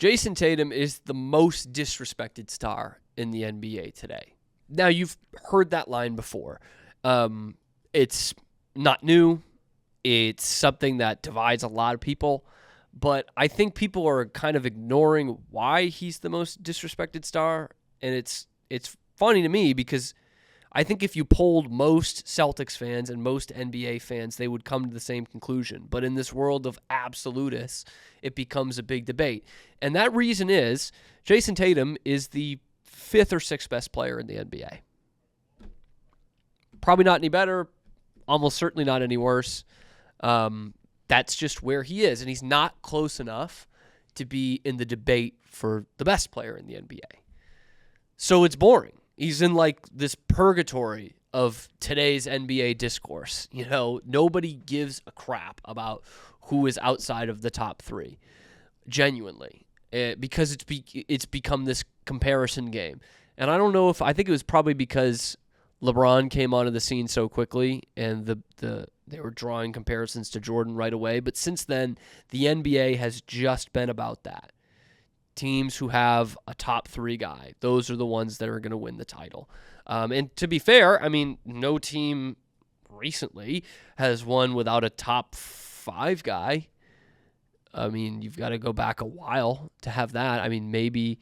Jayson Tatum is the most disrespected star in the NBA today. Now, you've heard that line before. It's not new. It's something that divides a lot of people. But I think people are kind of ignoring why he's the most disrespected star. And it's funny to me because I think if you polled most Celtics fans and most NBA fans, they would come to the same conclusion. But in this world of absolutists, it becomes a big debate. And that reason is Jayson Tatum is the 5th or 6th best player in the NBA. Probably not any better, almost certainly not any worse. That's just where he is, and he's not close enough to be in the debate for the best player in the NBA. So it's boring. He's in like this purgatory of today's NBA discourse. You know, nobody gives a crap about who is outside of the top 3, genuinely, because it's become this comparison game. And I don't know I think it was probably because LeBron came onto the scene so quickly, and they were drawing comparisons to Jordan right away. But since then, the NBA has just been about that. Teams who have a top 3 guy, those are the ones that are going to win the title. And to be fair, I mean, no team recently has won without a top 5 guy. I mean, you've got to go back a while to have that. I mean, maybe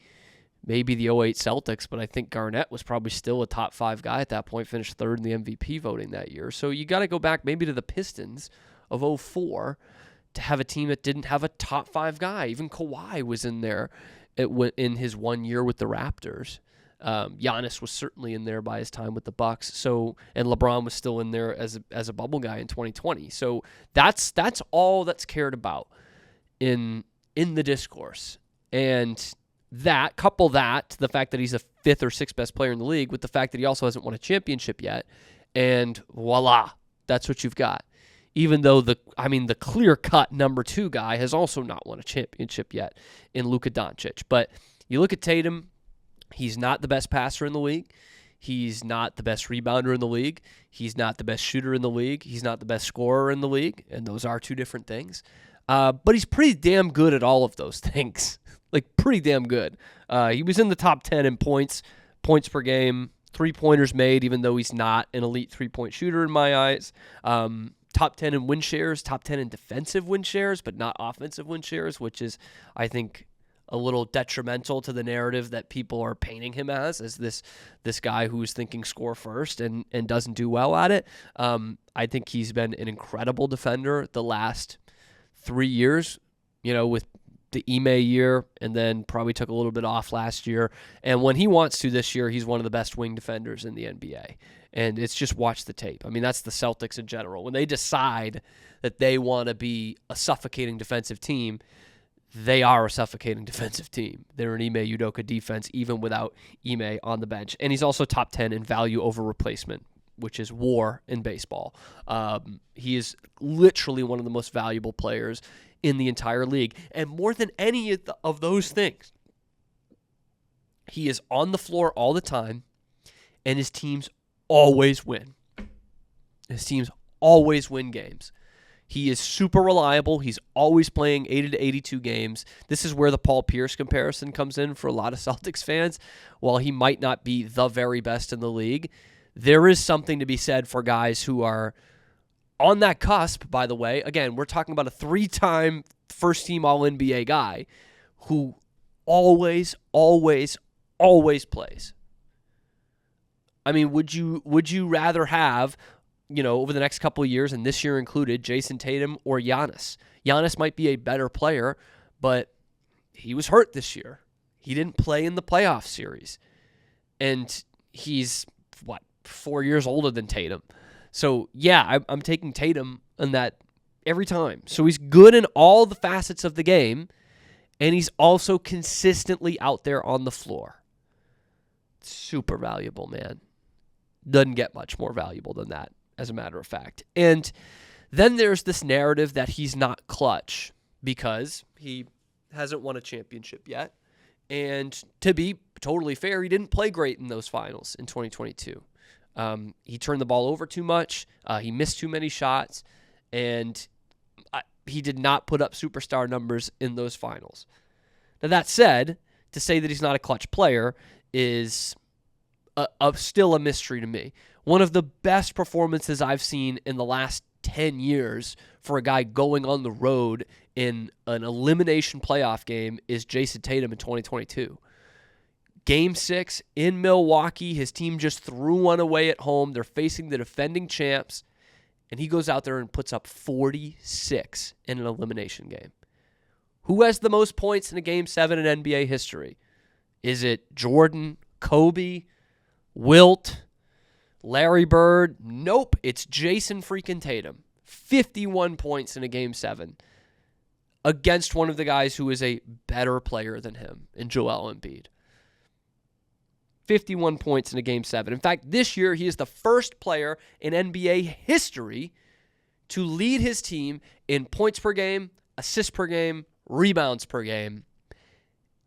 the '08 Celtics, but I think Garnett was probably still a top 5 guy at that point, finished 3rd in the MVP voting that year. So you got to go back maybe to the Pistons of '04 to have a team that didn't have a top 5 guy. Even Kawhi was in there in his 1 year with the Raptors. Giannis was certainly in there by his time with the Bucks. So, and LeBron was still in there as a bubble guy in 2020. So that's all that's cared about in the discourse. And couple that to the fact that he's the 5th or 6th best player in the league with the fact that he also hasn't won a championship yet, and voila, that's what you've got. Even though the clear-cut number 2 guy has also not won a championship yet in Luka Doncic. But you look at Tatum, he's not the best passer in the league. He's not the best rebounder in the league. He's not the best shooter in the league. He's not the best scorer in the league, and those are 2 different things. But he's pretty damn good at all of those things. Like, pretty damn good. He was in the top 10 in points per game, 3-pointers made, even though he's not an elite 3-point shooter in my eyes. Top 10 in win shares, top 10 in defensive win shares, but not offensive win shares, which is, I think, a little detrimental to the narrative that people are painting him as this guy who's thinking score first and doesn't do well at it. I think he's been an incredible defender the last 3 years, with the Ime year, and then probably took a little bit off last year. And when he wants to this year, he's one of the best wing defenders in the NBA. And it's just watch the tape. I mean, that's the Celtics in general. When they decide that they want to be a suffocating defensive team, they are a suffocating defensive team. They're an Ime Udoka defense, even without Ime on the bench. And he's also top 10 in value over replacement, which is war in baseball. He is literally one of the most valuable players in the entire league. And more than any of those things, he is on the floor all the time, and his teams always win. His teams always win games. He is super reliable. He's always playing 80 to 82 games. This is where the Paul Pierce comparison comes in for a lot of Celtics fans. While he might not be the very best in the league, there is something to be said for guys who are on that cusp, by the way. Again, we're talking about a 3-time first-team All-NBA guy who always plays. I mean, would you rather have, over the next couple of years, and this year included, Jayson Tatum or Giannis? Giannis might be a better player, but he was hurt this year. He didn't play in the playoff series. And he's, 4 years older than Tatum. So, yeah, I'm taking Tatum in that every time. So he's good in all the facets of the game, and he's also consistently out there on the floor. Super valuable, man. Doesn't get much more valuable than that, as a matter of fact. And then there's this narrative that he's not clutch because he hasn't won a championship yet. And to be totally fair, he didn't play great in those finals in 2022. He turned the ball over too much. He missed too many shots, and he did not put up superstar numbers in those finals. Now, that said, to say that he's not a clutch player is still a mystery to me. One of the best performances I've seen in the last 10 years for a guy going on the road in an elimination playoff game is Jayson Tatum in 2022. Game 6 in Milwaukee, his team just threw one away at home. They're facing the defending champs, and he goes out there and puts up 46 in an elimination game. Who has the most points in a Game 7 in NBA history? Is it Jordan, Kobe, Wilt, Larry Bird? Nope, it's Jayson freaking Tatum. 51 points in a Game 7 against one of the guys who is a better player than him in Joel Embiid. 51 points in a Game 7. In fact, this year he is the first player in NBA history to lead his team in points per game, assists per game, rebounds per game,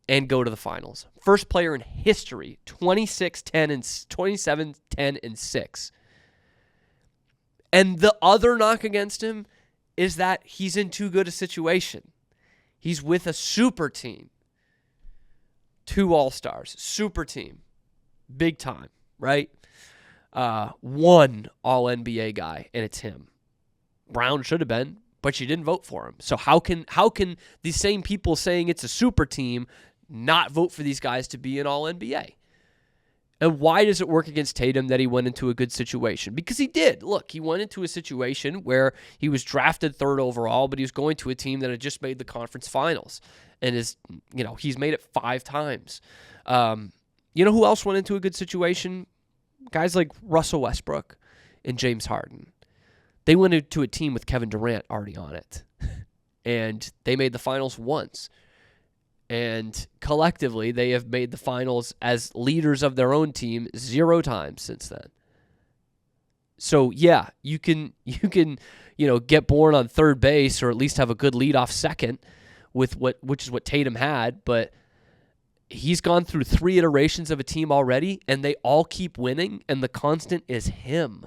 and go to the finals. First player in history, 27, 10, and 6. And the other knock against him is that he's in too good a situation. He's with a super team. 2 All-Stars, super team. Big time, right? One All-NBA guy, and it's him. Brown should have been, but you didn't vote for him. So how can these same people saying it's a super team not vote for these guys to be an All-NBA? And why does it work against Tatum that he went into a good situation? Because he did. Look, he went into a situation where he was drafted 3rd overall, but he was going to a team that had just made the conference finals. And he's made it 5 times. You know who else went into a good situation? Guys like Russell Westbrook and James Harden. They went into a team with Kevin Durant already on it. And they made the finals once. And collectively, they have made the finals as leaders of their own team 0 times since then. So yeah, you can get born on third base or at least have a good leadoff second which is what Tatum had, but he's gone through 3 iterations of a team already, and they all keep winning, and the constant is him.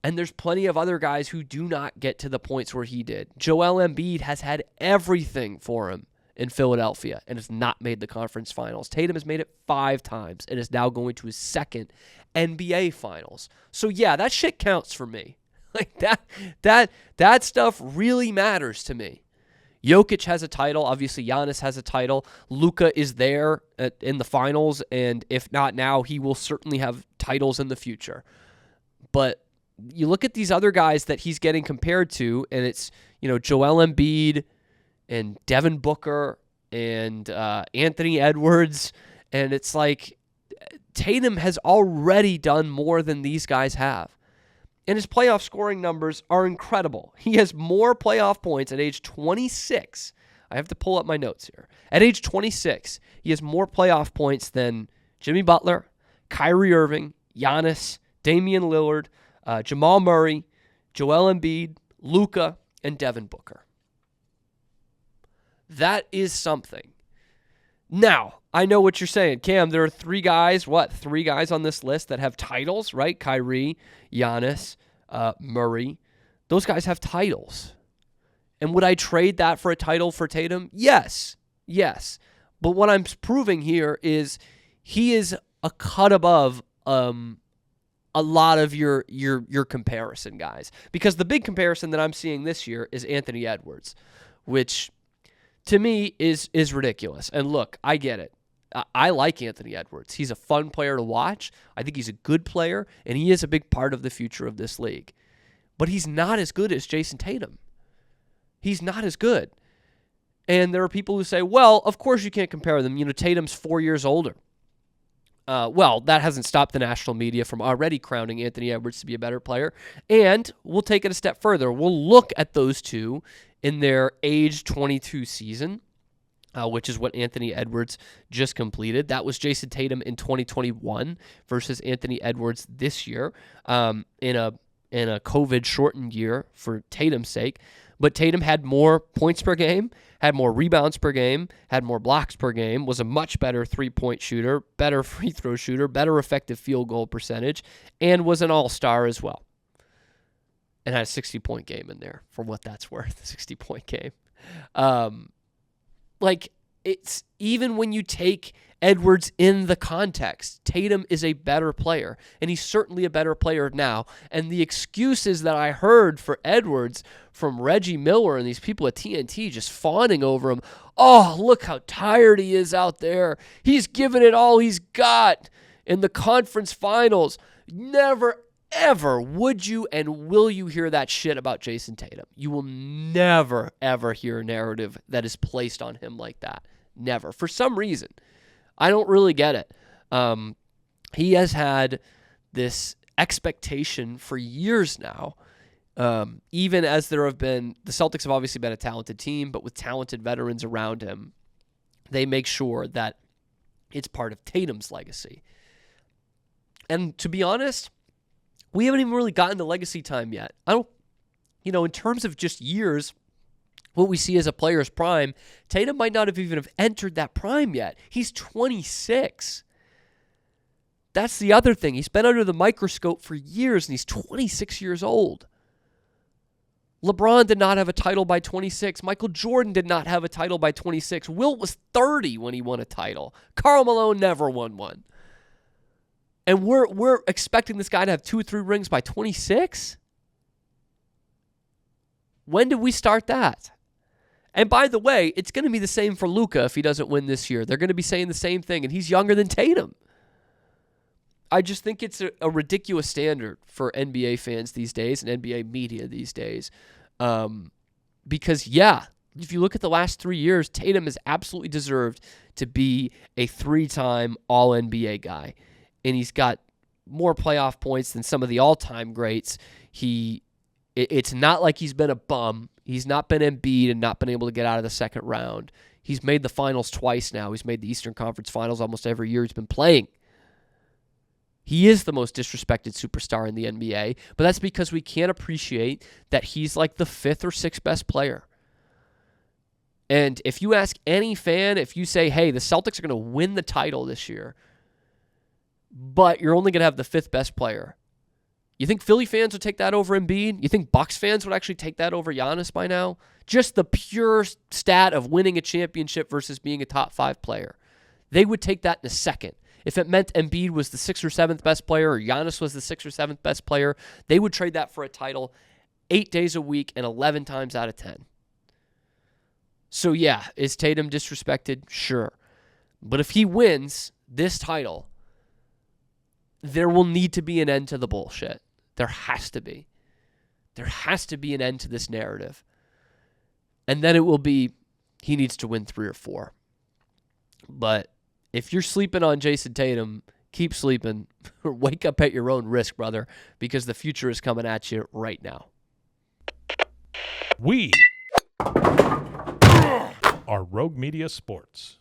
And there's plenty of other guys who do not get to the points where he did. Joel Embiid has had everything for him in Philadelphia and has not made the conference finals. Tatum has made it 5 times and is now going to his 2nd NBA finals. So yeah, that shit counts for me. Like that stuff really matters to me. Jokic has a title. Obviously, Giannis has a title. Luka is there in the finals, and if not now, he will certainly have titles in the future. But you look at these other guys that he's getting compared to, and it's Joel Embiid and Devin Booker and Anthony Edwards, and it's like Tatum has already done more than these guys have. And his playoff scoring numbers are incredible. He has more playoff points at age 26. I have to pull up my notes here. At age 26, he has more playoff points than Jimmy Butler, Kyrie Irving, Giannis, Damian Lillard, Jamal Murray, Joel Embiid, Luka, and Devin Booker. That is something. Now, I know what you're saying. Cam, there are 3 guys on this list that have titles, right? Kyrie, Giannis, Murray. Those guys have titles. And would I trade that for a title for Tatum? Yes. But what I'm proving here is he is a cut above a lot of your comparison guys. Because the big comparison that I'm seeing this year is Anthony Edwards, which to me is ridiculous. And look, I get it. I like Anthony Edwards. He's a fun player to watch. I think he's a good player, and he is a big part of the future of this league. But he's not as good as Jayson Tatum. He's not as good. And there are people who say, well, of course you can't compare them. Tatum's 4 years older. Well, that hasn't stopped the national media from already crowning Anthony Edwards to be a better player. And we'll take it a step further. We'll look at those two in their age 22 season, which is what Anthony Edwards just completed. That was Jayson Tatum in 2021 versus Anthony Edwards this year in a COVID-shortened year for Tatum's sake. But Tatum had more points per game, had more rebounds per game, had more blocks per game, was a much better three-point shooter, better free throw shooter, better effective field goal percentage, and was an all-star as well. And had a 60-point game in there, for what that's worth, a 60-point game. Like, it's even when you take Edwards in the context, Tatum is a better player, and he's certainly a better player now. And the excuses that I heard for Edwards from Reggie Miller and these people at TNT just fawning over him, oh, look how tired he is out there. He's given it all he's got in the conference finals. Never, ever would you and will you hear that shit about Jayson Tatum. You will never, ever hear a narrative that is placed on him like that. Never. For some reason. I don't really get it. He has had this expectation for years now, even as there have been, the Celtics have obviously been a talented team, but with talented veterans around him, they make sure that it's part of Tatum's legacy. And to be honest, we haven't even really gotten to legacy time yet. In terms of just years, what we see as a player's prime, Tatum might not have even entered that prime yet. He's 26. That's the other thing. He's been under the microscope for years, and he's 26 years old. LeBron did not have a title by 26. Michael Jordan did not have a title by 26. Wilt was 30 when he won a title. Karl Malone never won one. And we're expecting this guy to have 2 or 3 rings by 26? When did we start that? And by the way, it's going to be the same for Luka if he doesn't win this year. They're going to be saying the same thing, and he's younger than Tatum. I just think it's a ridiculous standard for NBA fans these days and NBA media these days. Because, if you look at the last 3 years, Tatum has absolutely deserved to be a 3-time All-NBA guy. And he's got more playoff points than some of the all-time greats. It's not like he's been a bum. He's not been Embiid and not been able to get out of the second round. He's made the finals twice now. He's made the Eastern Conference Finals almost every year he's been playing. He is the most disrespected superstar in the NBA, but that's because we can't appreciate that he's like the 5th or 6th best player. And if you ask any fan, if you say, hey, the Celtics are going to win the title this year, but you're only going to have the 5th best player, you think Philly fans would take that over Embiid? You think Bucks fans would actually take that over Giannis by now? Just the pure stat of winning a championship versus being a top 5 player. They would take that in a second. If it meant Embiid was the 6th or 7th best player or Giannis was the 6th or 7th best player, they would trade that for a title 8 days a week and 11 times out of 10. So is Tatum disrespected? Sure. But if he wins this title, there will need to be an end to the bullshit. There has to be. There has to be an end to this narrative. And then it will be, he needs to win 3 or 4. But if you're sleeping on Jayson Tatum, keep sleeping or wake up at your own risk, brother, because the future is coming at you right now. We are Rogue Media Sports.